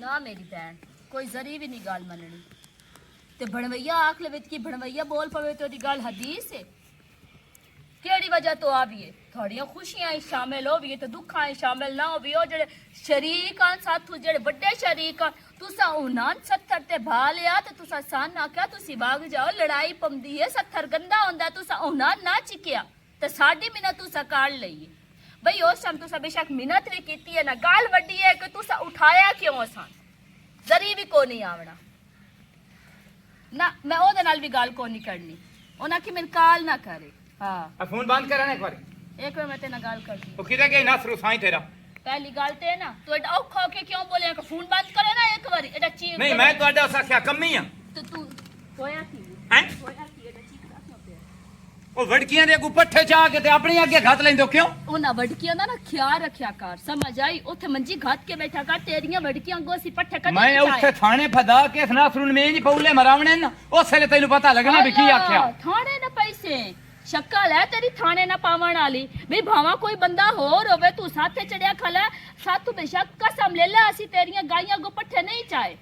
ना मेरी भैन कोई जरी भी नहीं गल मननी ते भणवैया आख ले विच की भणवैया बोल पवे तो दी गल हदीस है केड़ी वजह तो आवीए थोड़ियां खुशियां ही शामिल होवीए ते दुखां ही शामिल ना होवी ओ जेड़े शरीक आन साथू जेड़े बड़े शरीक आन तुसा उन्हां 70 ते भा लिया ते तुसा सन आख्या तुसी भाग जाओ लड़ाई पमदी है 70 गंदा होंदा तुसा उन्हां ना चिकिया ते साडी मिन्नत तुसा काढ़ लईए भाई उस टाइम तुसा बेशक मिन्नत भी कीती है ना गाल वड्डी है कि तुसा उठाया क्यों असां जरी भी को नहीं आवना ना मैं ओदे नाल भी गाल को नहीं करनी ओना कि मैं काल ना करे हां फोन बंद करना एक बार मैं तेना गाल करती ओ किधर गई नसरू साईं तेरा पहली गाल ते ना तो एडा औखा के क्यों बोले कि फोन बंद करे ना एक बार एडा चीक नहीं मैं तोड़ा साख्या कमी हां तो तू होया की हैं होया की एडा चीक क्यों पे ओ वड़कियां दे अगू पट्ठे चा के ते अपनी आगे घात लेंदो क्यों ओना वड़कियां दा ना ख्याल रखया कर समझ आई ओथे मंजी घात के बैठा कर तेरियां वड़कियां गोसी पट्ठे कदी मैं उठे थाने फदा के नसरू ने मेज पौले मरावणे ना ओसे तैनू पता लगना भी की आख्या थाने ना पैसे शक्ल है तेरी थाने ना पावण वाली भी भावा कोई बंदा होर होवे तू साथे चढ़िया खला साथ तू बेशक कसम ले ले असी तेरियां गाइयां गो पट्ठे नहीं चाहे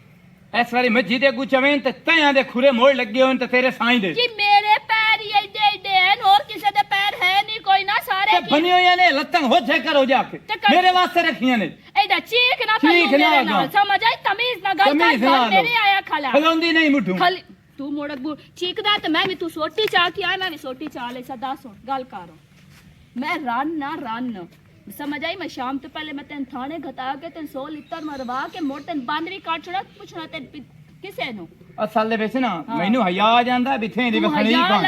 इस वारी मज्जी दे अगू चवें ते तयां दे खुरे मोड़ लगे होन ते तेरे साईं दे कि मेरे पैर ही एडे एडे हैं और किसी दे पैर है नहीं कोई ना सारे ते बनियो याने लत्तंग हो छे करो जाके मेरे वास्ते रखियां ने एडा चीक ना था मेरे नाल समझ आई तमीज ना गल कर मेरे आया खला खलोंदी नहीं मुठू खाली तू मोड़क चीकदा ते मैं भी तू सोटी चा की आ मैं भी सोटी चा ले सदा सुन गल करो मैं रन समझ आई मैं शाम तो पहले मैं तेन थाने घता के तेन 100 लीटर मरवा के मोड़ तेन बांदरी काट छोड़ा पूछना तेन किसे नु असल दे विच ना मैनू हया आ जांदा भी थे दी वखणी का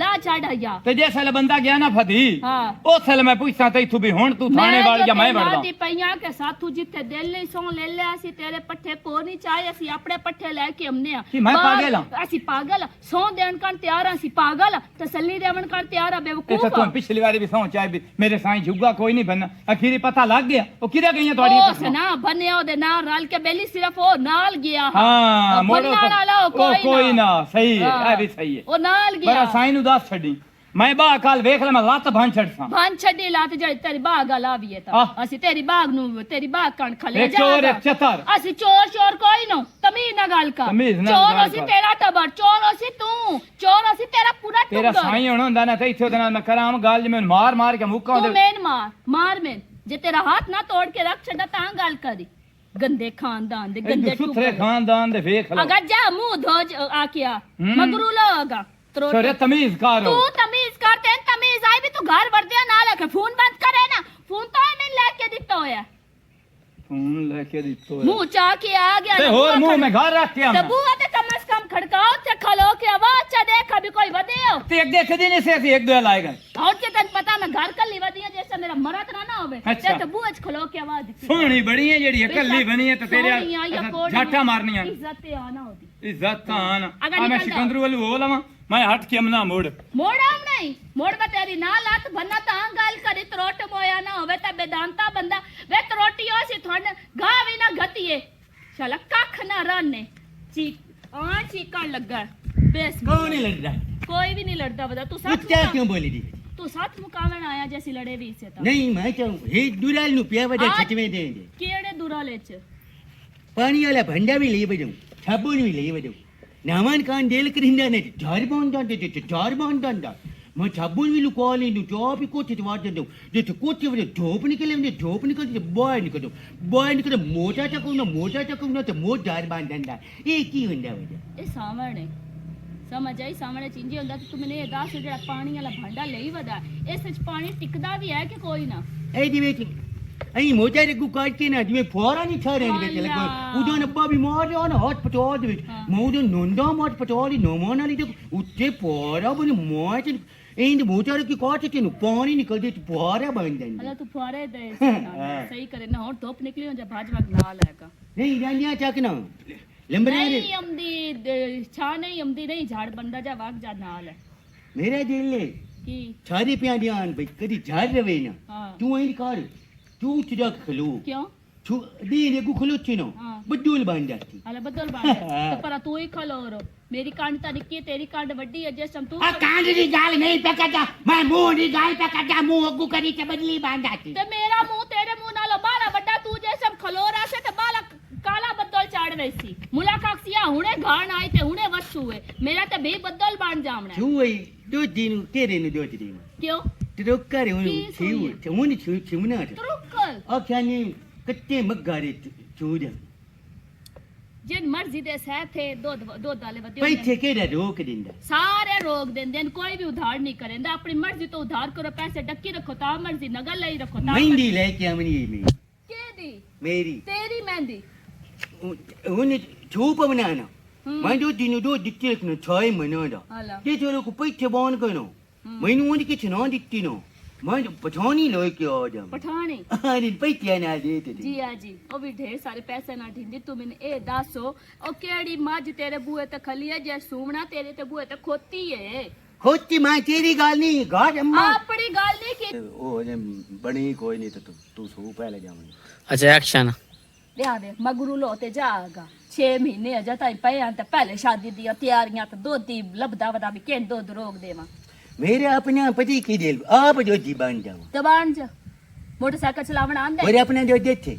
ला छाड़ हया ते जे सल बंदा गया ना फदी हां ओ सल मैं पूछता ते तू भी हुन तू थाने वाल या मैं वड़दा दी पईया के साथू जिथे दिल ले सो ले ले असी तेरे पट्ठे को नहीं चाहे असी अपने पट्ठे लेके हमने कि मैं पागल हां असी पागल सो देन कान तैयार असी पागल तसल्ली देवन कान तैयार बेवकूफ तू पिछली बारी भी सो चाहे भी मेरे साईं झुग्गा कोई नहीं बनना आखिरी पता लग गया ओ किधर गईया तोड़ी ओ ना बने ओदे ना रल के बेली सिर्फ ओ नाल गया हां मोड़ो कोई ना सही है ए भी सही है ओ नाल गया मेरा साईं नु दस छड़ी मैं बा काल देख ले मैं लात भान छड़सा भान छड़ी लात जड़ी तेरी बाग आवी है ता असि तेरी बाग नु तेरी बाग कान खले जा चोर एक चतर असि चोर कोई नो तमीज ना गाल का चोर असि तेरा टबर चोर असि तू चोर असि तेरा पूरा तेरा साईं होंदा ना ते इथे ओदे नाल मैं कराम गाल में मार के मुक्का तू मेन मार में जे तेरा हाथ ना तोड़ के रख छड़ा ता गाल करी गंदे खानदान दे गंदे सुथरे खानदान दे देख लो अगर जा मुंह धो आकिया मगरू लोगा छोरे तमीज करो तू तमीज करते तमीज आई भी तू घर भर दिया ना लगे फोन बंद करे ना फोन तो मैं लेके दित्ता होया फोन लेके दित्तो है मुंह चा के आ गया ते और मुंह में घर रख के ते बुआ ते कम से कम खड़काओ ते खलो के आवाज चा देखा भी कोई वदेओ ते एक देख दिन से एक दो लाएगा और के तन पता मैं घर कल्ली वदिया जैसा मेरा मरत ना होवे ते बुआ च खलो के आवाज सोहनी बड़ी है जेड़ी कल्ली बनी है ते तेरे झाटा मारनी है इज्जत ते आना होती इज्जत आना आ मैं सिकंदर वाली वो लवा मैं हट के मना मोड़ नहीं मोड़ में तेरी ना लात बनना ता गाल करी त्रोट मोया ना होवे ता बेदांता बंदा वे त्रोटी हो सी थन गावी ना गतिए चल कख ना रने चीकण लगा बेस कौन नहीं लड़ रहा कोई भी नहीं लड़ता बता तू सच क्या क्यों बोली दी तू साथ मुकावन आया जैसी लड़े भी से ता नहीं मैं चाहूं हे दुराल नु पिया बजा छटवे दे दे केड़े दुराले च पानी वाला भंडा भी ले बजाऊं साबुन भी ले बजाऊं नामान कान देल करिंदा ने जार बांधा मैं साबुन भी लुकाली नु जॉब भी कोच वार दे जे तो कोच वजे धोप निकले बॉय निकल मोटा चकू ना तो मोट जार बांधंदा ए की हुंदा वजे ए सामने समझ आई सामने चिंजी हुंदा तू मैंने ये दस जेड़ा पानी वाला भांडा लेई वदा इस विच पानी टिकदा भी है कि कोई ना ए दी वेच आई मोटा रे काट के ना जिਵੇਂ ਫੋਰਾ ਨਹੀਂ ਛਾ ਰਹੇ ਨੇ ਲਗਾ ਉਦੋਂ ਨੱਬਾ ਬਿਮਾਰ ਰਿਹਾ ਨਾ ਹਸਪਤਾਲ ਦੇ ਵਿੱਚ ਮੈਂ ਉਦੋਂ ਨੋਂਦਾ ਹਸਪਤਾਲ ਦੀ ਨੋਮਾਂ ਵਾਲੀ ਤੇ ਉੱਤੇ ਫੋਰਾ ਬਣ ਮੋਏ ਤੇ ਇੰਦ ਮੋਟਾ ਰੇ ਕੀ ਕਾਟ ਤੇ ਨੂੰ ਪਾਣੀ ਨਿਕਲਦੇ ਤੇ ਫੋਰਾ ਬਣ ਜਾਂਦਾ ਅਲਾ ਤੂੰ ਫੋਰੇ ਦੇ ਸਹੀ ਕਰੇ ਨਾ ਹੁਣ ਧੁੱਪ ਨਿਕਲੀ ਹੋ ਜਾ ਭਾਜਵਾ ਨਾਲ ਹੈਗਾ ਨਹੀਂ ਰਾਨੀਆਂ ਚੱਕ ਨਾ ਲੰਬਰੇ ਨਹੀਂ ਅਮਦੀ ਛਾ ਨਹੀਂ ਅਮਦੀ ਨਹੀਂ ਝਾੜ ਬੰਦਾ ਜਾ ਵਾਗ ਜਾ ਨਾਲ ਹੈ ਮੇਰੇ ਦਿਲ ਨੇ ਕੀ ਛਾਰੇ ਪਿਆ ਧਿਆਨ ਬਈ ਕਦੀ ਝਾੜ ਰਵੇ ਨਾ ਤੂੰ ਐਂ ਕਰ तू चिड़ा खलो क्यों तू दीने को खलो चिनो बद्दुल बांध जाती अला बद्दुल बांध तो पर तू ही खलो रो मेरी कांड ता निक्की है तेरी कांड बड्डी है जैसे तू कांड दी गाल नहीं पकड़ा मैं मुंह दी गाल पकड़ा मुंह अग्गू करी ते बदली बांध जाती ते मेरा मुंह तेरे मुंह नालो बाला बड्डा तू जैसे खलो रहा से ते बाला काला वैसी मुलाकात सिया हुने घाण आई ते हुने वसु है मेरा ते बे बदल बन जामना छू है दो दिन तेरे ने दो दिन क्यों तो करे हूं छू हूं छू ना त्रुकल आख्यानी कच्चे मगारे छू दे जिन मर्जी दे सह थे दो दाले वदे पैसे केड़ा रोक दिंदा सारे रोक देंदे कोई भी उधार नहीं करेंदा अपनी मर्जी तो उधार करो पैसे डक्की रखो ता मर्जी नगल लई रखो ता मेहंदी लेके आमनी में केदी मेरी तेरी मेहंदी उन्हें छू बनाना मैं दो दित्ते रखना छाई मनादा हाला ये छोरो को पैसे बॉन करनो मैंने उन्हें किछ ना दित्ती नो मैं पठानी लेके आ जा पठानी अरे पैसे ना देते जी आ जी ओ भी ढेर सारे पैसे ना ढिंदी तू मैंने ए दसो ओ केड़ी मज तेरे बूए ते खली है जे सूमना तेरे ते बूए ते खोती है होती मां तेरी गाल नहीं गाज अम्मा अपनी गाल नहीं की ओ जे बनी कोई नहीं तो तू सो पहले जावनी अच्छा एक्शन दे मगरू लोते जागा 6 महीने अजा ताई पे ते पहले शादी दी तैयारियां तो दो दी लबदा वदा भी केन दो रोक देवा मेरे अपने पति की दिल आप जो जीवन जाओ दबान जा मोटरसाइकिल चलावना आंदे मेरे अपने जो देते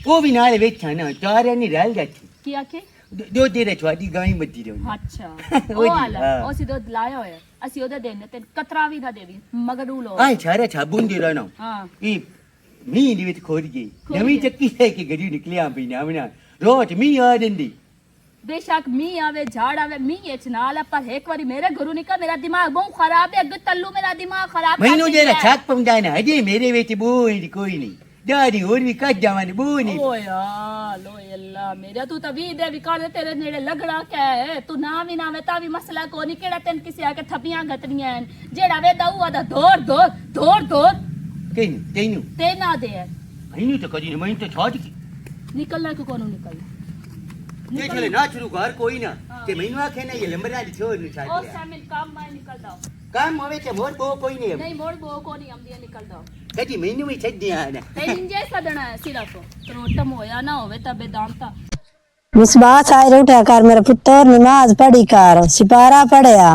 वो भी नाल बैठा ना चार नहीं रह जाती की आखे दो तेरे छवादी गाय मती रहो अच्छा ओ आला ओ सी दो लाया होया असि ओदा देने ते कतरा भी दा देवी मगरू लो आई छारा छाबुन दे रहा ना हां ये मी दी विच खोद गई नवी चक्की से की गड़ी निकलिया बिना बिना रोज मी आ दंदी बेशक मी आवे झाड़ आवे मी ये चनाला पर एक बारी मेरे घरू निकल मेरा दिमाग बहुत खराब है अग तल्लू मेरा दिमाग खराब मैनू जेरा छाक पमदाना हजे मेरे विच बोई कोई नहीं दादी और भी कट जावानी बोई नहीं ओ यार लो अल्लाह मेरा तू तभी दे भी कर तेरे नेड़े लगड़ा क्या है तू ना भी ना वे ता भी मसला को नहीं केड़ा तन किसी आके थपियां गतनियां जेड़ा वे दाऊ आदा दौड़ तेनू ते ना दे मैनू तो कदी मैं तो छोड़ की निकलना को कोनो निकल ये चले ना शुरू घर कोई ना के मैनू आखे ना ये लंबरा दी छोड़ नहीं ओ छाड़ शामिल काम में निकल जाओ काम होवे के मोर बो कोई नहीं नहीं मोड़ बो को नहीं हम दिया निकल जाओ कदी मैनू में छड़ दिया ना तेरी जे सदना है सिर्फ त्रोटम होया ना होवे तबे दांता मुसबाह सारे उठा कर मेरा पुत्तर नमाज पढ़ी कर सिपारा पढ़िया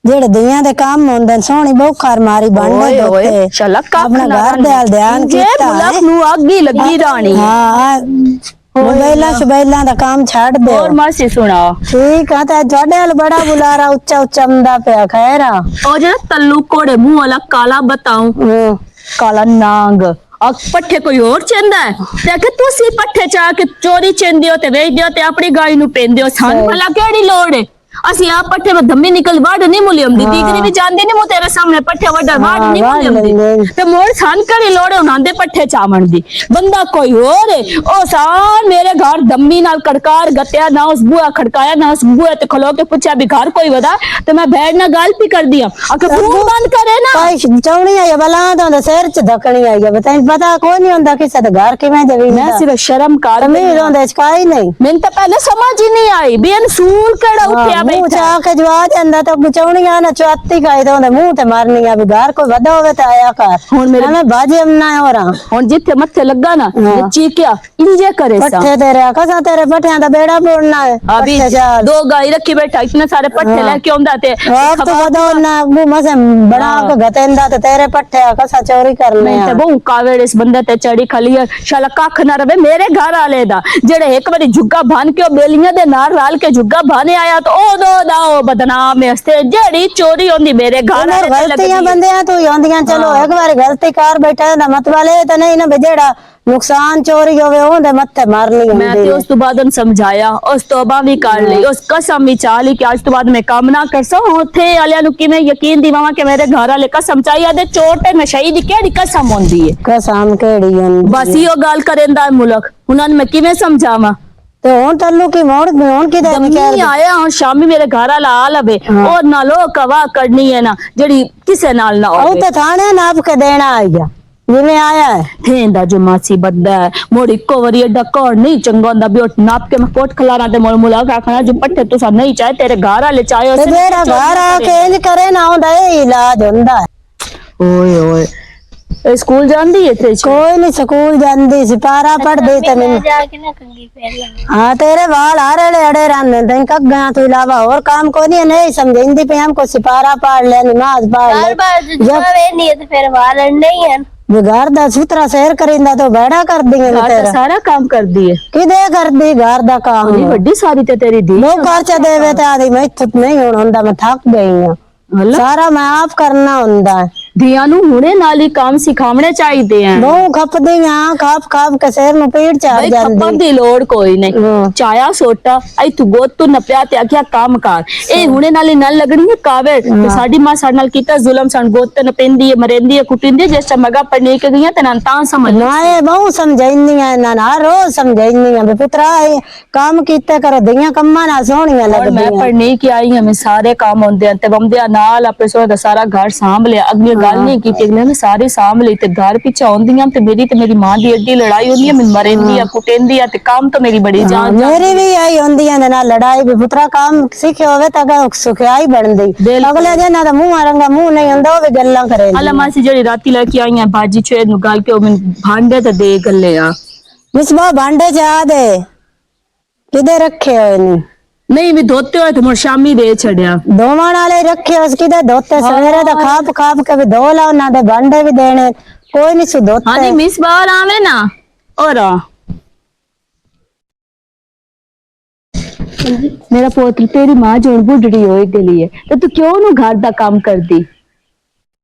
जेड़े दुनिया दे काम होंदे सोहनी बुखार मारी बांडे दोते चला अपना घर दे ध्यान कीता मुलक नु अग्गी लगी रानी हां मोबाइला दा काम छाड़ दे और मासी सुनाओ ठीक है ते जोड़े वाल बड़ा बुलारा ऊंचा ऊंचा मंदा पे खैर ओ जेड़ा तल्लू कोड़े मुंह वाला काला बताऊं काला नांग अब पट्ठे कोई और चेंदा है ते कि तुसी पट्ठे चा के चोरी चेंदे हो ते वेच दियो ते अपनी गाय नु पेंदे हो सान भला केड़ी लोड़ है असि आ पट्ठे में धम्मी निकल वाड नहीं मुलियम दी दीकरी भी जानदी नहीं मु तेरे सामने पट्ठे वडा वाड नहीं मुलियम दी ते मोर सान करी लोड़े उनांदे पट्ठे चावण दी बंदा कोई और है ओ सान मेरे घर धम्मी नाल कड़कार गत्या ना उस बुआ खड़काया ना उस बुआ ते खलो के पूछा भी घर कोई वदा ते मैं बैठ ना गाल पी कर दिया आके फोन बंद करे ना कोई चौड़ी आई बला तो सिर च धकनी आई है बताई पता कोई नहीं होंदा किसे दे घर के मैं जवी मैं सिर्फ शर्म कर मैं रोंदे काई नहीं मैंने तो पहले समझ ही नहीं आई बेन सूल केड़ा उठया मुंह बैठा चा के जवा ਜਾਂਦਾ ਤਾਂ ਬਚਾਉਣੀਆਂ ਨਾ ਚੁਆਤੀ ਕਾਇ ਤੋਂ ਮੂੰਹ ਤੇ ਮਾਰਨੀਆਂ ਵੀ ਘਰ ਕੋਈ ਵੱਡਾ ਹੋਵੇ ਤਾਂ ਆਇਆ ਕਰ ਹੁਣ ਮੇਰੇ ਬਾਜੇ ਨਾ ਹੋ ਰਾਂ ਹੁਣ ਜਿੱਥੇ ਮੱਥੇ ਲੱਗਾ ਨਾ ਚੀਕਿਆ ਇੰਜੇ करे सा पट्ठे तेरे कसा तेरे पट्ठियां दा बेड़ा बोलना है अभी दो गाय रखी बैठा इतने सारे पट्ठे लेके आंदा ते आप तो बदो ना वो मसे बना के गतेंदा ते तेरे पट्ठे कसा चोरी करने मैं ते बहु कावेड़ इस बंदे ते चढ़ी खली शाला कख ना रवे मेरे घर आले दा जेड़े एक बारी जुग्गा भान के बेलियां दे नाल राल के जुग्गा भाने आया तो ओ दो दाओ बदनाम हस्ते जेड़ी चोरी होंदी मेरे घर आले ते गलतियां बंदियां तो होंदियां चलो एक बार गलती कर बैठा ना मतलब ले तो नहीं ना जेड़ा नुकसान चोरी होवे ओंदे मत्थे मारनी मैं ते उस तो बाद उन समझाया उस तौबा भी कर ली उस कसम भी चा ली कि आज तो बाद मैं काम ना कर सो उथे आलिया नु किवें यकीन दिवावां कि मेरे घर वाले कसम चाहिए दे चोर ते नशई दी केड़ी कसम होंदी है कसम केड़ी होंदी बस यो गाल करेंदा मुल्क उन्हां मैं किवें समझावां तो हुन तल्लू की मोड़ हुन की नहीं आया हुन शामी मेरे घर वाला आ लवे और ना लो कवा करनी है ना जेड़ी किसे नाल ना ओ तो थाने नाप के देना आया जिवें आया है थेंदा जो मासी बद्दा है मोड़ी को वरी डकोर नहीं चंगा होंदा भी नाप के मैं कोट खलाना ते मोड़ मुला खाना जो पट्टे तू सा नहीं चाहे तेरे घर वाले चाहे ते तेरा घर आके इंज करे ना होंदा ए इलाज होंदा ओए ओए ए स्कूल जांदी है ते कोई नहीं स्कूल जांदी सिपारा पढ़ दे तने जाके ना कंगी फेर लेंगे हां तेरे वाल हरे अड़े रहने तन कब गया तू इलावा और काम को नहीं समझेंदी पे हमको सिपारा पढ़ ले नमाज पढ़ ले बार बार जो वे नहीं है तो फिर वाल नहीं है ਵੀ ਘਰ ਦਾ ਸੁਥਰਾ ਸੈਰ ਕਰਿੰਦਾ ਤਾਂ ਬੈੜਾ ਕਰਦੀ ਹੈ ਘਰ ਦਾ ਤੇਰਾ ਸਾਰਾ ਕੰਮ ਕਰਦੀ ਹੈ ਕਿਦੇ ਕਰਦੀ ਘਰ ਦਾ ਕੰਮ ਬੜੀ ਵੱਡੀ ਸਾਰੀ ਤੇ ਤੇਰੀ ਦੀ ਉਹ ਖਰਚਾ ਦੇਵੇ ਤੇ ਆਦੀ ਮੈਂ ਇੱਥੇ ਨਹੀਂ ਹੁਣ ਹੁੰਦਾ ਮੈਂ ਥੱਕ ਗਈ ਹਾਂ ਸਾਰਾ ਮੈਂ ਆਪ ਕਰਨਾ ਹੁੰਦਾ ਹੈ ਧੀਆਂ ਨੂੰ ਹੁਣੇ ਨਾਲ ਹੀ ਕੰਮ ਸਿਖਾਉਣੇ ਚਾਹੀਦੇ ਆ ਬਹੁ ਖਪਦੀਆਂ ਖਾਪ ਖਾਪ ਕੇ ਸਿਰ ਨੂੰ ਪੀੜ ਚੜ ਬਈ ਖੱਪਣ ਜਾਂਦੀ ਦੀ ਲੋੜ ਕੋਈ ਨਹੀਂ ਹਾਂ। ਚਾਇਆ ਸੋਟਾ ਐ ਤੂੰ ਗੋਤ ਤੂੰ ਨਪਿਆ ਤੇ ਆਖਿਆ ਕੰਮ ਕਰ ਇਹ ਹੁਣੇ ਨਾਲ ਹੀ ਨਾਲ ਲੱਗਣੀ ਹੈ ਕਾਵੇ ਤੇ ਸਾਡੀ ਮਾਂ ਸਾਡੇ ਨਾਲ ਕੀਤਾ ਜ਼ੁਲਮ ਸਨ ਗੋਤ ਨਪਿੰਦੀ ਹੈ ਮਰਿੰਦੀ ਹੈ ਕੁਟਿੰਦੀ ਹੈ ਜਿਸ ਮਗਾ ਪੜਨੇ ਕੇ ਗਈਆਂ ਤੇ ਨਾਲ ਤਾਂ ਸਮਝ ਨਾ ਇਹ ਬਹੁ ਸਮਝਾਈਆਂ ਇਹਨਾਂ ਨਾ ਰੋਜ਼ ਸਮਝਾਈਆਂ ਵੀ ਪੁੱਤਰਾ ਇਹ ਕੰਮ ਕੀਤੇ ਕਰੋ ਦੀਆਂ ਕੰਮਾਂ ਨਾਲ ਸੋਹਣੀਆਂ और मैं ਲੱਗਦੀਆਂ पढ़ने की आई हमें सारे काम होंगे हैं ते बंदे नाल अपने सोने दा सारा घर सांभ लिया अगली गल नहीं की अगले ने सारे सांभ ली ते घर पीछे आउंदियां ते मेरी मां दी एडी लड़ाई होंदी है मैं मरेंदी है कुटेंदी है ते काम तो मेरी बड़ी जान मेरी भी आई होंदियां ने ना लड़ाई भी पुत्रा काम सीखे होवे ता सुखियाई बनदी अगले दिन ना मुंह रंगा मुंह नहीं हुंदा वो भी गल्लां करे अल्लाह मासी जेड़ी राती लेके आई है भाजी छेद नु गाल के मैं भांडे ते दे गल्ले आ मिसबा भांडे चा दे किदे रखे होए नी नहीं भी धोते हुए तो मुड़ शामी दे छड़िया दोवां वाले रखे उसकी दे धोते सवेरे तो खाप खाप के भी धो लाओ ना दे भांडे भी देने कोई नहीं सु धोते हाँ नहीं मिस बार आवे ना और मेरा पोत्र तेरी मां जो बुढ़ड़ी होए गली है तो तू क्यों नु घर दा काम करदी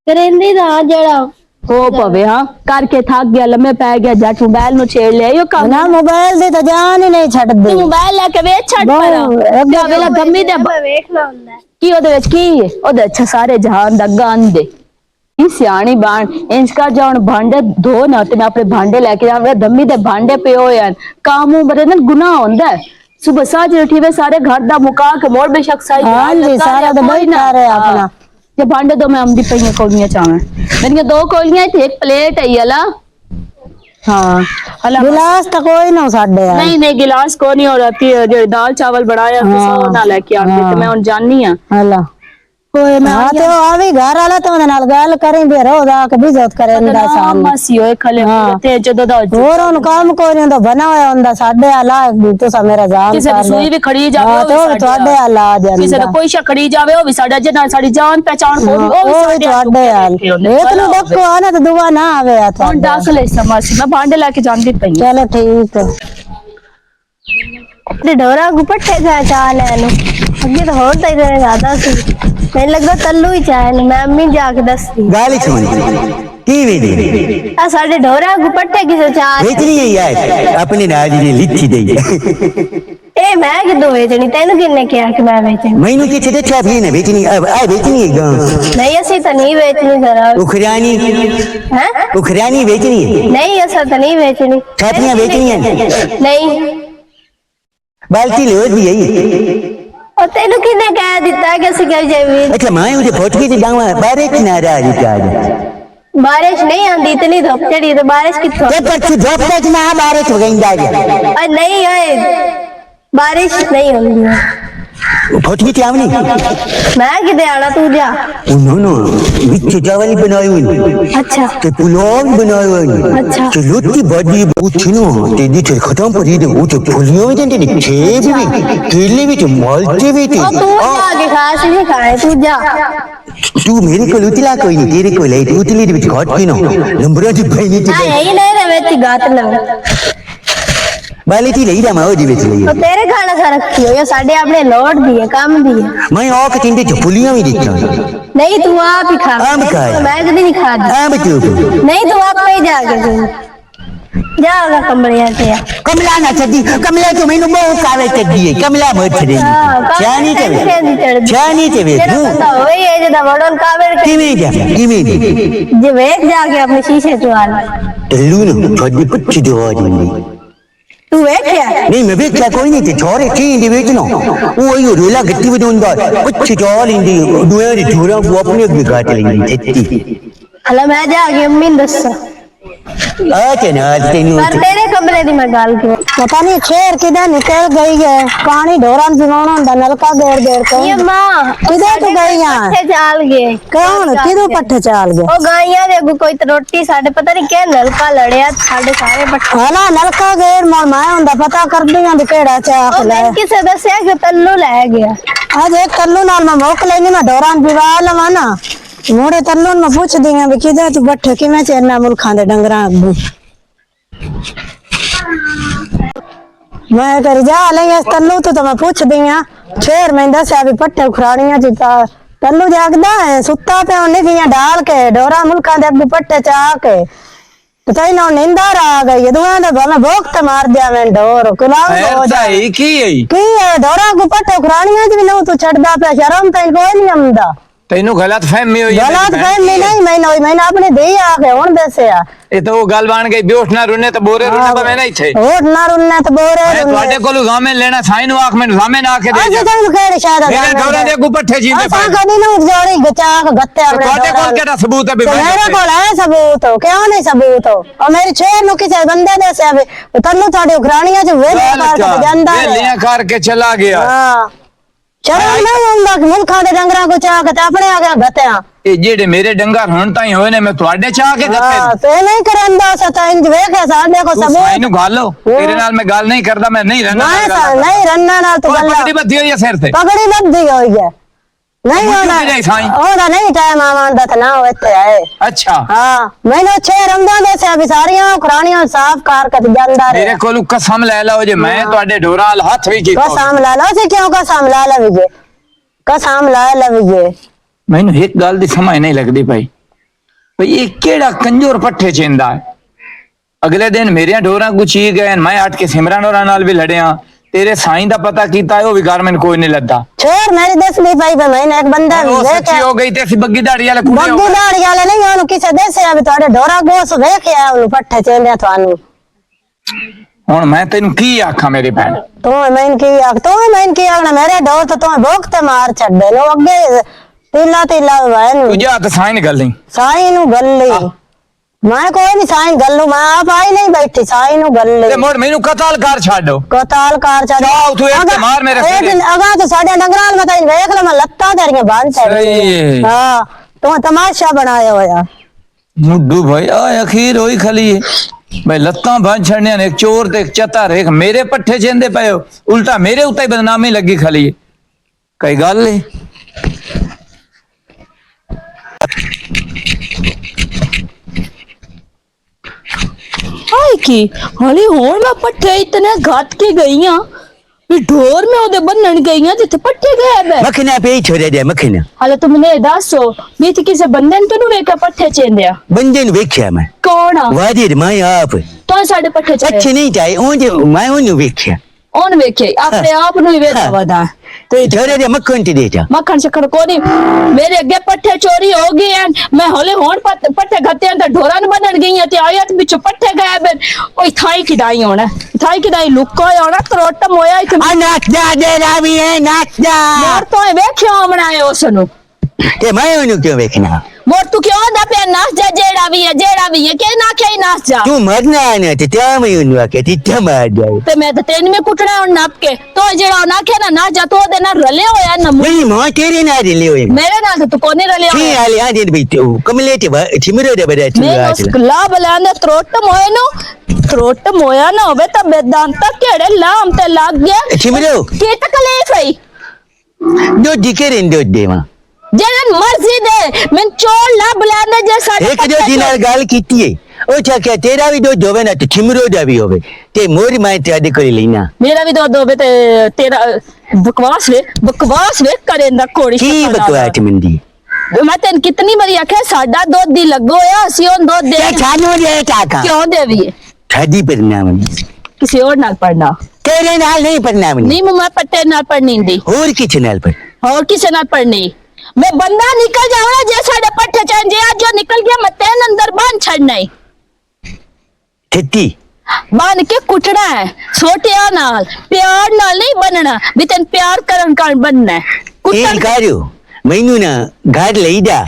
करेंदी दा जड़ा हो पवे हाँ करके थक गया लम्बे पै गया जट मोबाइल नु छेड़ लिया यो काम ना मोबाइल दे तो जान ही नहीं छड़ दे तू मोबाइल लेके वे छड़ पर अगे वेला गम्मी दे ਵੇਖਣਾ ਹੁੰਦਾ की ओदे विच की है ओदे अच्छा सारे जहान दा गंद ई सियाणी बाण इंज का जान भांडे धो ना ते मैं अपने भांडे लेके जावे दम्मी दे भांडे पे होए काम बरे ना गुनाह होंदा है सुबह साज उठी वे सारे घर दा मुका के मोड़ बेशक साई हां जी सारा तो बई ना रहे अपना ये भांडे दो मैं अमदी पईया कोलियां चावे मेरी दो कोलियां ते एक प्लेट है अला हाँ अला गिलास तो कोई ना साडे है नहीं नहीं गिलास को नहीं हो रही जो दाल चावल बनाया तो ना लेके आके ते मैं हुन जानी हां हला कोई मैं हाँ तो आवी घर वाला तो उन्हें नाल गल करें भी रोज आके बिजत करेंदा सामने मासी होए खले ते जदों दा ਹੋਰ ਉਹਨੂੰ ਕੰਮ ਕੋਈ ਨਹੀਂ ਹੁੰਦਾ ਬਣਾ ਹੋਇਆ ਹੁੰਦਾ ਸਾਡੇ ਆਲਾ ਤੁਸੀਂ ਮੇਰਾ ਜਾਨ ਕਿਸੇ ਦੀ ਸੂਈ ਵੀ ਖੜੀ ਜਾਵੇ ਹਾਂ ਤੇ ਉਹ ਵੀ ਤੁਹਾਡੇ ਆਲਾ ਆ ਜਾਂਦਾ ਕਿਸੇ ਦਾ ਕੋਈ ਸ਼ਾ ਖੜੀ ਜਾਵੇ ਉਹ ਵੀ ਸਾਡਾ ਜੇ ਨਾਲ ਸਾਡੀ ਜਾਨ ਪਹਿਚਾਨ ਹੋਵੇ ਉਹ ਵੀ ਤੁਹਾਡੇ ਆਲ ਇੱਕ ਨੂੰ ਡੱਕੋ ਆਣਾ ਤੇ ਦੁਆ ਨਾ ਆਵੇ ਆ ਹੁਣ ਡੱਕ ਲੈ ਸਮਾਸੀ ਮੈਂ ਭਾਂਡੇ ਲੈ ਕੇ ਜਾਂਦੀ ਪਈ ਚਲੋ ਠੀਕ ਹੈ ਤੇ ਡੋਰਾ ਗੁਪੱਠੇ ਦਾ ਚਾਹ ਲੈ ਲਓ ਅੱਗੇ ਤਾਂ ਹੋਰ ਤਾਂ ਇਧਰ ਜ਼ਿਆਦਾ ਸੀ ਮੈਨੂੰ ਲੱਗਾ ਤੱਲੂ ਹੀ ਚਾਹ ਨੇ ਮੈਂ ਅੰਮੀ ਜਾ ਕੇ ਦੱਸਦੀ गाली सुन की वेदी ਆ ਸਾਡੇ ਡੋਰਾ ਗੁਪੱਠੇ ਕਿਸੇ ਚਾਹ बेचनी है यार अपने नाजी ने लिखी दी ਇਹ ਮੈਂ ਕਿਦੋਂ ਵੇਚਣੀ ਤੈਨੂੰ ਕਿੰਨੇ ਕਿਹਾ ਕਿ ਮੈਂ ਵੇਚਣੀ मैनू किथे देखा भी ने बेचनी अब आ बेचनी है गांव ਨਹੀਂ ਅਸੀਂ ਤਾਂ ਨਹੀਂ ਵੇਚਣੀ ਜ਼ਰਾ उखरानी ਹੈ उखरानी बेचनी है ਨਹੀਂ ਅਸੀਂ ਤਾਂ ਨਹੀਂ ਵੇਚਣੀ छापियां बेचनी है ਨਹੀਂ बाल्टी लो भी है ਉਹ ਤੈਨੂੰ ਕਿੰਨੇ ਕਹਿ ਦਿੱਤਾ ਕਿ ਅਸੀਂ ਕਹੀ ਜਾਵੇ अच्छा मैं उसे फोटो से जाऊंगा बारे किनारा आ जाए बारिश नहीं आंदी इतनी धूप चढ़ी तो बारिश कितों ते पर तू धोप तक ना बारिश हो गई जा नहीं है बारिश नहीं होंगी फोटो की आवनी मैं किधर आना तू जा उन्होंने मिर्च चावल बनाए हुए अच्छा ते पुलाव बनाए हुए अच्छा। ते रोटी बड़ी पूछनो ते दी ते खत्म पड़ी दे वो तो फुलियों में देते ने सेब भी केले भी तो माल्टे भी थे और तू जाके खास नहीं खाए तू जा तू मेरे को उतला कोई नहीं तेरे को ले तू उतली दे घाट की ना नंबर जी भाई नहीं ना यही नहीं रे वेची गात लग बाली थी ले जामा हो जी बेच ले तो तेरे खाना सा रखी हो ये साडे अपने लोड दिए काम दिए मैं आके तिंदे चपुलियां भी देखता नहीं तू आप ही खा आप खाए। मैं कभी नहीं खा दी हां बच्चों नहीं तू आप ही जाके जाओगा कमरिया से कमला ना चढ़ी कमला तो मैंने बहुत कावे चढ़ दिए कमला मत चढ़ी जानी चढ़े जानी चढ़े तेरा बंदा होए ये जदा वडोन कावेर किਵੇਂ जे वेख जाके अपने शीशे चुआल टल्लू ना छोड़ी कुछ दवा दी तू वेख्या नहीं मैं वेख्या कोई नहीं थे छोरे चीन दी बेचना वो यो रोला गट्टी बदोंदा कुछ चाल इंदी दुए दी छोरा को अपने भी काट लेंगी छत्ती हला मैं जाके अम्मी ने दस आ ना तेनू पर तेरे कमरे दी मैं गाल क्यों पता नहीं खैर किधर निकल गई है पानी ढोरा जमाना ਹੁੰਦਾ ਨਲਕਾ ਗੇੜ ਗੇੜ ਕੇ ये मां किधर तो गई हैं पट्ठे चाल गए कौन किधर पट्ठे चाल गए ओ गाइयां दे अगू कोई रोटी साडे पता नहीं क्या नलका लड़िया साडे सारे पट्ठे हाला नलका गੇੜ मैं ਹੁੰਦਾ पता करदी ਆਂ ਵੀ ਕਿਹੜਾ ਚਾਖ ओ ਲੈ मैं किसे दसया कि तल्लू ले गया आज एक कल्लू नाल मैं मोक लेनी मैं ढोरा बिवा लवा ना ਮੋੜੇ ਤੱਲੋਂ ਮੈਂ ਪੁੱਛਦੀ ਆਂ ਵੀ ਕਿਹਦਾ ਤੂੰ ਬੱਠੇ ਕਿਵੇਂ ਚੇਰਨਾ ਮੁਲਕਾਂ ਦੇ ਡੰਗਰਾਂ ਅੱਗੂ ਮੈਂ ਕਰ ਜਾ ਲਈ ਇਸ ਤੱਲੂ ਤੋਂ ਤਾਂ ਮੈਂ ਪੁੱਛਦੀ ਆਂ ਸ਼ੇਰ ਮੈਂ ਦੱਸਿਆ ਵੀ ਪੱਠੇ ਖਰਾਣੀਆਂ ਚ ਤਾਂ ਤੱਲੂ ਜਾਗਦਾ ਹੈ ਸੁੱਤਾ ਪਿਆ ਨਿਕੀਆਂ ਢਾਲ ਕੇ ਡੋਰਾ ਮੁਲਕਾਂ ਦੇ ਅੱਗੂ ਪੱਠੇ ਚਾ ਕੇ ਤੇ ਨਾ ਨਿੰਦਰ ਆ ਗਈ ਦੁਆ ਦਾ ਮੈਂ ਭੋਗਤ ਮਾਰ ਦਿਆ ਮੈਂ ਡੋਰ ਕੁਲਾਮ ਹੋ ਜਾਈ ਕੀ ਹੈ ਡੋਰਾ ਅੱਗੂ ਪੱਠੇ ਖਰਾਣੀਆਂ ਚ ਵੀ ਨਾ ਤੂੰ ਛੱਡਦਾ ਪਿਆ ਸ਼ਰਮ ਤਾਂ ਕੋਈ ਨਹੀਂ ਆਉਂਦਾ ਤੈਨੂੰ ਗਲਤ ਫਹਿਮੀ ਹੋਈ ਗਲਤ ਫਹਿਮੀ ਨਹੀਂ ਮੈਂ ਆਪਣੇ ਦੇ ਆ ਕੇ ਹੁਣ ਦੱਸਿਆ ਇਹ ਤਾਂ ਉਹ ਗੱਲ ਬਣ ਗਈ ਬੇਹੋਸ਼ ਨਾ ਰੁੰਨੇ ਤੇ ਬੋਰੇ ਰੁੰਨੇ ਪਵੇ ਨਾ ਇੱਥੇ ਹੋਠ ਨਾ ਰੁੰਨੇ ਤੇ ਬੋਰੇ ਮੈਂ ਤੁਹਾਡੇ ਕੋਲੋਂ ਜ਼ਾਮਨ ਲੈਣਾ ਸਾਈਂ ਨੂੰ ਆਖ ਮੈਨੂੰ ਜ਼ਾਮਨ ਆ ਕੇ ਦੇ ਅੱਜ ਤੈਨੂੰ ਕਿਹੜੇ ਸ਼ਾਇਦ ਮੇਰੇ ਡੋਰਾਂ ਦੇ ਅੱਗੂ ਪੱਠੇ ਜੀਂਦੇ ਪਏ ਕਦੀ ਨੂੰ ਜੋੜੀ ਗਚਾਕ ਗੱਤੇ ਆਪਣੇ ਤੁਹਾਡੇ ਕੋਲ ਕਿਹੜਾ ਸਬੂਤ ਹੈ ਮੇਰੇ ਕੋਲ ਹੈ ਸਬੂਤ ਕਿਉਂ ਨਹੀਂ ਸਬੂਤ ਉਹ ਮੇਰੇ ਛੇਰ ਨੂੰ ਕਿਸੇ ਬੰਦੇ ਦੇ ਸਿਆ ਤੈਨੂੰ ਤੁਹਾਡੇ ਉਗਰਾਣੀਆਂ ਚ ਵੇਲੇ ਕਰਕੇ ਜਾਂਦਾ ਹੈ ਵੇਲੀਆਂ ਕਰਕੇ ਚਲਾ ਗਿਆ ਹਾਂ ਚਲੋ ਨਹੀਂ ਹੁੰਦਾ ਮੁਲਕਾਂ ਦੇ ਡੰਗਰਾਂ ਕੋ ਚਾਹ ਕੇ ਆਪਣੇ ਆ ਗਿਆ ਗਤਿਆਂ ਇਹ ਜਿਹੜੇ ਮੇਰੇ ਡੰਗਰ ਹੁਣ ਤਾਈ ਹੋਏ ਨੇ ਮੈਂ ਤੁਹਾਡੇ ਚਾਹ ਕੇ ਗੱਤੇ ਤੇ ਨਹੀਂ ਕਰੰਦਾ ਸਤਾ ਇੰਜ ਵੇਖਿਆ ਸਾਡੇ ਕੋ ਸਬੂਤ ਸਾਈਂ ਨੂੰ ਗੱਲ ਹੋ ਤੇਰੇ ਨਾਲ ਮੈਂ ਗੱਲ ਨਹੀਂ ਕਰਦਾ ਮੈਂ ਨਹੀਂ ਰਹਿਣਾ ਨਹੀਂ ਰੰਨਾ ਨਾਲ ਤੂੰ ਗੱਲ ਪਗੜੀ ਬੱਧੀ ਹੋਈ ਹੈ ਸਿਰ ਤੇ ਪਗੜੀ ਬੱਧੀ ਹੋਈ ਹੈ ਨਹੀਂ ਉਹਦਾ ਨਹੀਂ ਟਾਈਮ ਆਵਾਂਦਾ ਤਾਂ ਨਾ ਉਹ ਇੱਥੇ ਆਏ ਅੱਛਾ ਹਾਂ ਮੈਨੂੰ 6 ਰਮਦਾਂ ਦੇ ਸਿਆ ਵੀ ਸਾਰੀਆਂ ਖਰਾਣੀਆਂ ਸਾਫ਼ ਕਰ ਕੇ ਜਾਂਦਾ ਰਹੇ ਮੇਰੇ ਕੋਲ ਕਸਮ ਲੈ ਲਓ ਜੇ ਮੈਂ ਤੁਹਾਡੇ ਡੋਰਾਂ ਨਾਲ ਹੱਥ ਵੀ ਕੀਤਾ ਕਸਮ ਲੈ ਲਓ ਸੀ ਕਿਉਂ ਕਸਮ ਲੈ ਲਵੀਏ ਕਸਮ ਲੈ ਲਵੀਏ ਮੈਨੂੰ ਇੱਕ ਗੱਲ ਦੀ ਸਮਝ ਨਹੀਂ ਲੱਗਦੀ ਭਾਈ ਇਹ ਕਿਹੜਾ ਕੰਜੂਰ ਪੱਠੇ ਚਿੰਦਾ ਹੈ ਅਗਲੇ ਦਿਨ ਮੇਰੀਆਂ ਡੋਰਾਂ ਗੁਚੀ ਗਏ ਮੈਂ ਹਟ ਕੇ ਸਿਮਰਨ ਹੋਰਾਂ ਨਾਲ ਵੀ ਲੜਿਆ ਤੇਰੇ ਸਾਈਂ ਦਾ ਪਤਾ ਕੀਤਾ ਉਹ ਵੀ ਘਰ ਮੈਨੂੰ ਕੋਈ ਨਹੀਂ ਲੱਦਾ ਛੇਰ ਮੇਰੀ ਦੱਸਦੀ ਪਈ ਮੈਂ ਇੱਕ ਬੰਦਾ ਵੀ ਵੇਖਿਆ ਹੋ ਗਈ ਤੇ ਅਸੀਂ ਬੱਗੀ ਦਾੜੀ ਵਾਲੇ ਕੁੜੇ ਬੱਗੀ ਦਾੜੀ ਵਾਲੇ ਨਹੀਂ ਉਹਨੂੰ ਕਿਸੇ ਦੱਸਿਆ ਵੀ ਤੁਹਾਡੇ ਡੋਰਾ ਗੋਸ ਵੇਖਿਆ ਉਹਨੂੰ ਪੱਠੇ ਚੇਂਦਿਆ ਤੁਹਾਨੂੰ ਹੁਣ ਮੈਂ ਤੈਨੂੰ ਕੀ ਆਖਾਂ ਮੇਰੀ ਭੈਣ ਤੂੰ ਮੈਨੂੰ ਕੀ ਆਖਣਾ ਮੇਰੇ ਡੋਰ ਤੋਂ ਤੂੰ ਭੋਗ ਤੇ ਮਾਰ ਛੱਡੇ ਲੋ ਅੱਗੇ ਤੀਲਾ ਵੈਨ ਤੁਝਾ ਤਾਂ ਸਾਈਂ ਗੱਲ ਨਹੀਂ ਸਾਈਂ ਨੂੰ ਗੱਲੀ ਮੈਂ ਕੋਈ ਨਹੀਂ ਸਾਈਂ ਗੱਲੂ ਮੈਂ ਆਪ ਆਈ ਨਹੀਂ ਬੈਠੀ ਸਾਈਂ ਨੂੰ ਗੱਲੀ ਤੇ ਮੋੜ ਮੈਨੂੰ ਕਤਲ ਕਰ ਛੱਡੋ ਕਤਾਲ ਕਾਰ ਛੱਡ ਜਾਓ ਤੂੰ ਇੱਕ ਮਾਰ ਮੇਰੇ ਸਿਰ ਅਗਾ ਤੂੰ ਸਾਡੇ ਡੰਗਰਾਂ ਮੈਂ ਤੈਨੂੰ ਵੇਖ ਲ ਮੈਂ ਲੱਤਾਂ ਤੇਰੀਆਂ ਬੰਨ ਛੱਡ ਹਾਂ ਤੂੰ ਤਮਾਸ਼ਾ ਬਣਾਇਆ ਹੋਇਆ ਮੁੱਢੂ ਭਾਈ ਆ ਅਖੀਰ ਹੋਈ ਖਲੀ ਮੈਂ ਲੱਤਾਂ ਬੰਨ ਛੱਡਿਆ ਨੇ ਇੱਕ ਚੋਰ ਤੇ ਇੱਕ ਚਤਰ ਇੱਕ ਮੇਰੇ ਪੱਠੇ ਚੇਂਦੇ ਪਏ ਉਲਟਾ ਮੇਰੇ ਉੱਤੇ ਹੀ ਬਦਨਾਮੀ ਲੱਗੀ ਖਲੀ ਕਈ ਗੱਲ ਨਹੀਂ हाय की हाले होर मैं पट्ठे इतने घाट के गई हां भी ढोर में ओदे बनन गई हां जिथे पट्ठे गए बे मखना पे छोड़े दे मखना हाले तुमने दसो भी थे किसे बंदन तो नु वेका पट्ठे चेंदिया बंदन वेख्या मैं कौन वादी मैं आप तो साडे पट्ठे चेंदे अच्छे नहीं जाए ओंजे मैं ओनु वेख्या ओन वेखे अपने आप नु वेदा वदा तो छोड़े दे मक्खन ते देता मक्खन शक्कर कोनी मेरे अगे पट्ठे चोरी हो गए हैं मैं होले होण पट्ठे घते अंदर ढोरा न बनन गई है ते आयत बिच पट्ठे गए बन ओई थाई किदाई होना थाई किदाई लुको होना करोट मोया इक नाच जा दे रावी है नाच जा मोर तो वेख्यो बनाए उसनु ते मैं ओनु क्यों वेखना मोर तू क्यों दा पे नाच जा जेड़ा भी है के ना के नाच जा तू मरना ने ते त्या मैं ओनु आके ते त्या मार जाए ते मैं तो तेन में कुटना और नाप के तो जेड़ा ना के ना जा तो दे ना रले होया न नहीं मां तेरे ना रिले होए मेरे ना तो कोने रले छी होया आले आ दे बेटे कमले ते छिमरो दे बड़ा तू मैं आज उस ला बलांदे त्रोट मोया ना होवे त बेदांत केड़े लाम ते लाग गया छिमरो की तकलीफ है दो दिके दो देवा जेन मर्जी दे मैं चोर ला बलांदे जे साडे एक जो दिनार गाल कीती है ओ क्या क्या तेरा भी दो जोवे ना तो छिमरो दा भी होवे ते मोरी मां ते आदे कर लेना मेरा भी दो होवे ते तेरा बकवास वे करेंदा कोड़ी की बकवास मंदी मैं तेन कितनी बारी आखे साडा दूध दी लगो है ਅਸੀਂ ਉਹ दूध दे छानो दे टाका क्यों देवी खादी परिणाम किसी और नाल पढ़ना तेरे नाल नहीं परिणाम नहीं मैं पट्टे नाल पढ़नी दी और किछ नाल पर और किसे नाल पढ़नी मैं बंदा निकल जावना जे साडे पट्टे चैन जे आज जो निकल गया मैं तेन अंदर बांध छड़ना है ठेती बांध के कुटना है सोटिया नाल प्यार नाल नहीं बनना भी तेन प्यार करन कान बनना है कुटन कारो मैनू ना घर लेदा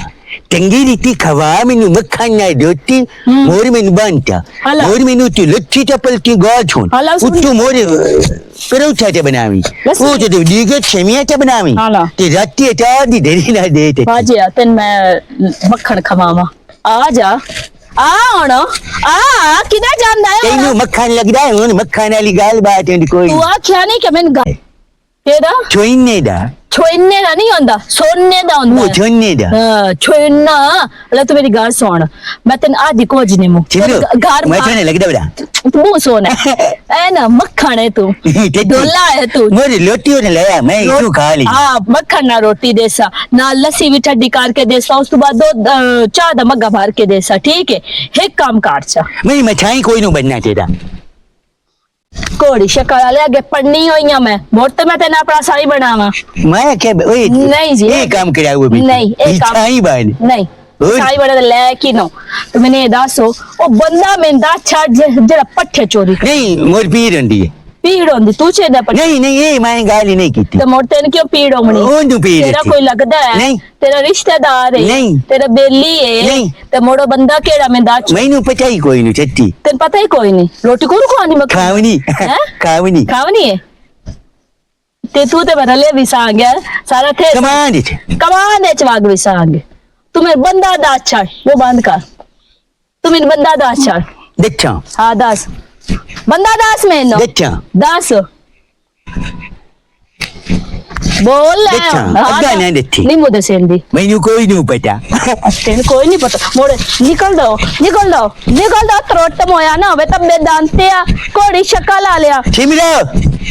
टंगी रीति खवा मैनू मक्खन ना दोती मोर मैनू बांधता मोर मैनू तू लच्छी चपल की गाछ होन उतू मोर परोठा ते बनावी वो तो दीगे छमिया ते बनावी ते राती ता दी देरी ना देते बाजी तेन मैं मक्खन खवावा आ जा आ ओनो आ किदा जानदा है तेनू मक्खन लगदा है हुन मक्खन वाली गाल बात है कोई तू आख्या नहीं कि मैं केड़ा छोइने दा छोइने दा नहीं होंदा सोने दा होंदा वो छोइने दा छोइना ले तू मेरी गल सुन मैं तेन आदि कोज नहीं मु चिल्लो घर मैं छोने लगदा बड़ा तू सोना है ना मक्खन है तू डोला है तू मोरी लोटी होने लया मैं क्यों खा ली हाँ मक्खन ना रोटी देसा ना लस्सी भी ठंडी करके देसा उस तो बाद दो चाह दा मग्गा भर के देसा ठीक है एक काम कर चा मैं मछाई कोई नु बनना तेरा कोड़ी शक्ल वाले आगे पढ़नी हुई मैं मोट मैं तेना अपना साई बनावा मैं के ओए नहीं जी ये काम करा हुआ भी नहीं एक काम मछाई बन नहीं और? साई बना ले कि नो तो मैंने ये दसो ओ बंदा में दा छाड़ जरा पट्ठे चोरी कर नहीं मोर पीर होंदी है पीड़ होंदी तू छेदा पट्ठे नहीं नहीं ये मैं गाली नहीं की तो मोट तेन क्यों पीड़ होनी ओ तू पीर तेरा कोई लगदा है नहीं तेरा रिश्तेदार है नहीं तेरा बेली है नहीं ते मोड़ो बंदा केड़ा में दा मैनू पता ही कोई नु चट्टी तेन पता ही कोई नहीं रोटी को खानी मक्खन खावनी हैं? खावनी खावनी है ते तू ते बरले भी सांग यार सारा थे कमान दे चवाग भी सांग तू मेरे बंदा दास छाड़ वो बंद कर तू मेरे बंदा दास छाड़ देखा हाँ दास बंदा दास में नो देखा दास बोल ले देखा, अग्गा नहीं देखी। नहीं मुझे सेंदी मैनू कोई नु पता तेन कोई नहीं पता मोड़े निकल दो त्रोट मोया ना होवे तब बेदांते आ कोड़ी शक्ल आ लिया सिमरो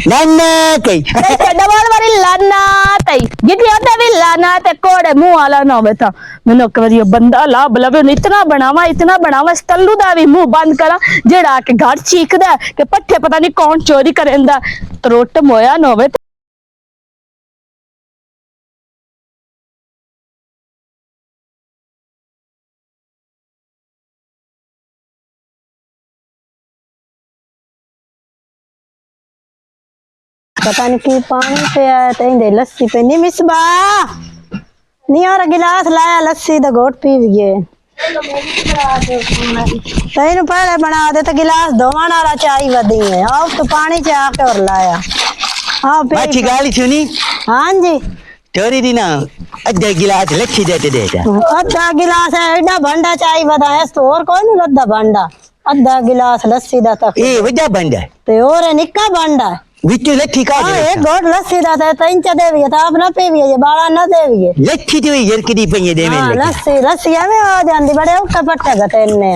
नाना कई डबल वाली लाना तई जितनी आते भी लाना ते कोड़े मुंह वाला ना होवे ता मैंने करी बंदा ला बलवे इतना बनावा इस तल्लू दा भी मुंह बंद करा जेड़ा के घर चीकदा के पट्ठे पता नहीं कौन चोरी करेंदा त्रोट मोया ना होवे पता नहीं की पानी पे आया ते लस्सी पे नहीं मिसबा नहीं और गिलास लाया लस्सी दा घोट पी गए तेन पहले बना दे तो गिलास धोवन वाला चाय वधी है अब तो पानी च आके और लाया हाँ अच्छी गाली सुनी हाँ जी थोड़ी दिन अद्धा गिलास लच्छी देते देता अद्धा गिलास है एडा भंडा चाय वधा है तो और कोई नहीं अद्धा भंडा अद्धा गिलास लस्सी दा तक ए वड्डा बंदा ते और है निक्का भंडा विच लच्छी का हाँ एक घोट लस्सी दा था तीन चा देवी है आप ना पीवी है बाला ना देवी है लच्छी तो यरकदी पई दे में हाँ लस्सी में आ जांदी बड़े उक्का पट्टा गते ने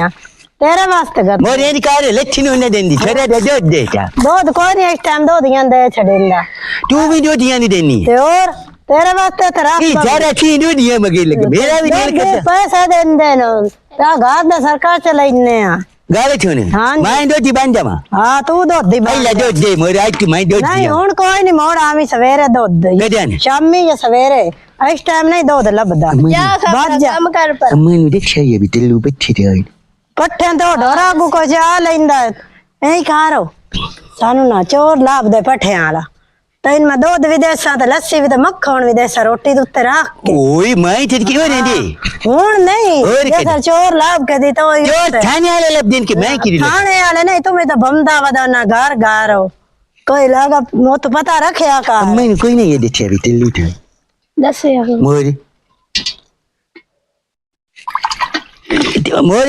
तेरे वास्ते गते मोर एदी कार लच्छी नु न देंदी छड़ा दे दो देता दूध कोई नहीं इस टाइम दूध दियां दे छड़ेंदा तू भी दो दियां नहीं देनी ते और तेरे वास्ते तेरा ई जरा छी दो दियां मगे लगे मेरा भी दिल करता पैसा देंदे नो ता घर दा सरकार चलाइने आ गाले छुने हाँ जी। मैं दो दी बन जावा हाँ तू दूध दी पहला दो दे मोर आज की मैं दो नहीं दियां हुन कोई नहीं मोड़ आमी सवेरे दूध गजन शामी या सवेरे इस टाइम नहीं दूध लबदा जा बच जा काम कर पर अम्मा नु देख ये भी दिल्लू बच्चे ते आई पट्ठे तो ढोरा को को जा लेंदा ऐ खारो सानू ना चोर लाभ दे पट्ठे वाला तैन में दूध विदेशा ते लस्सी भी ते मक्खन विदेशा रोटी दे उत्ते रख के ओए मैं तेरी क्यों नहीं दे हुन नहीं और जैसा क्या? चोर लाभ के दी तो जो थाने वाले लब दिन के मैं की थाने वाले नहीं तुम्हें तो बमदा वदाना घर गारो कोई लगा वो तो पता रखया का अम्मा नु कोई नहीं ये देखे अभी दिल्लू थे दसे मोर मोर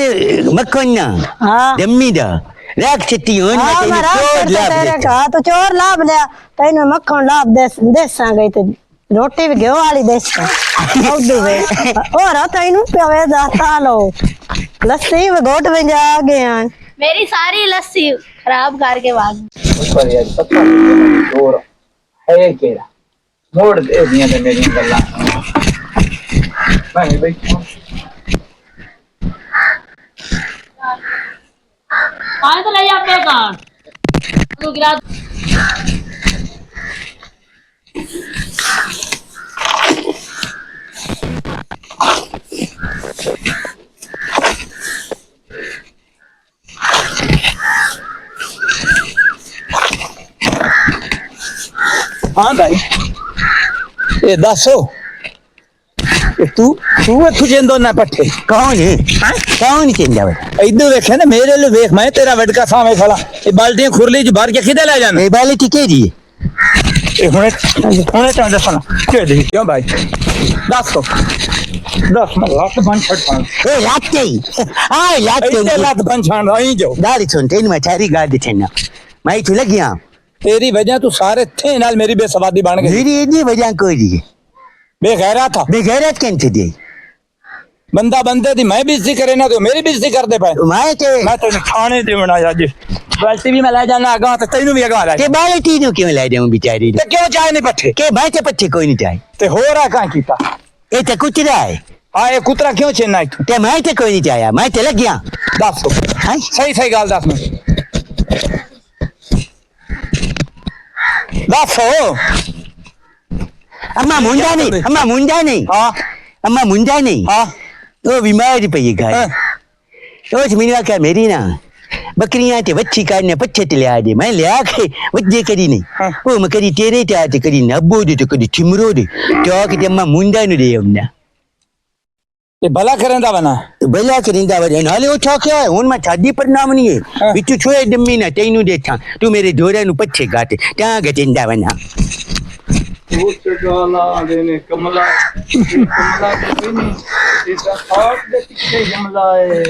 मक्खन ना हाँ दम्मी दा राख छती हो ना हाँ तेरी मैं रात चोर करते लाभ तेरे देता का तो चोर लाभ लिया तैन में मक्खन लाभ देसा गई तो रोटी भी घेव वाली देश का और तैनू पे जाता लो लस्सी में घोट में जा गए मेरी सारी लस्सी खराब करके भाग पर यार पता नहीं जोर है केड़ा मोड़ दे दिया ने मेरी गल्ला मैं बैठा पानी तो ले आ पे का तू गिरा हाँ भाई ये दसो तू तुझे ना पट्टे कौन है कौन चेंदा वे इधर देखे ना मेरे लिए देख मैं तेरा वडका सामने खड़ा ये बाल्टियां खुरली जो भर के खिदे ले जाना ए बाले टिके जी ये हुने टाइम दसना के दे क्यों भाई दस को 10 में लात बन छड़ पान ए लाते आय लाते इतने लात बन छान रही जो दारी सुन तेन में चारी गाड़ी थे ना मैं तो लग गया तेरी वजह तू सारे थे नाल मेरी बेसवादी बन गई। मेरी इतनी वजह कोई नहीं है। बेगैरा था। बेगैरत कैसे दी? बंदा बंदे दी मैं बेइज्जती करे ना तो मेरी बेइज्जती कर दे पाए। मैं तेन खाने दे बनाया जी बाल्टी भी मैं ले जाना अगा ते तैनू भी अगा ला के बाल्टी नु क्यों ले जाऊं बेचारी? ते क्यों चाय नहीं पट्ठे के भाई के पट्ठे कोई नहीं चाहे। ते हो रहा कहां कीता? ए ते कुतरा है। हां ये कुतरा क्यों चेन्ना इथों? ते मैं ते कोई नहीं चाहे, मैं ते लग गया। दस हां सही सही गाल दस मैं दस हो। अम्मा मुंडा नहीं हां अम्मा मुंडा नहीं। हां वो बीमार पई है। हाँ। रोज मिनवा का मेरी ना बकरियां ते बच्ची काटने पच्छे ते लिया दे, मैं लिया के वज्जे करी नहीं। हाँ। वो मैं करी तेरे ते आते करी नब्बो दे तो करी चिमरो दे तो के अम्मा मुंडा नु दे हमना ते भला करेंदा बना भला करिंदा वरे नाले उठा के आए हुन मैं शादी पर नाम नहीं है। हाँ। बिचू छोए दम्मी ना तैनू देखा तू मेरे दोरा नु पच्छे काटे ता गटिंदा बना उस गाला देने कमला कमला के नहीं इस हाथ दे पीछे हमला है।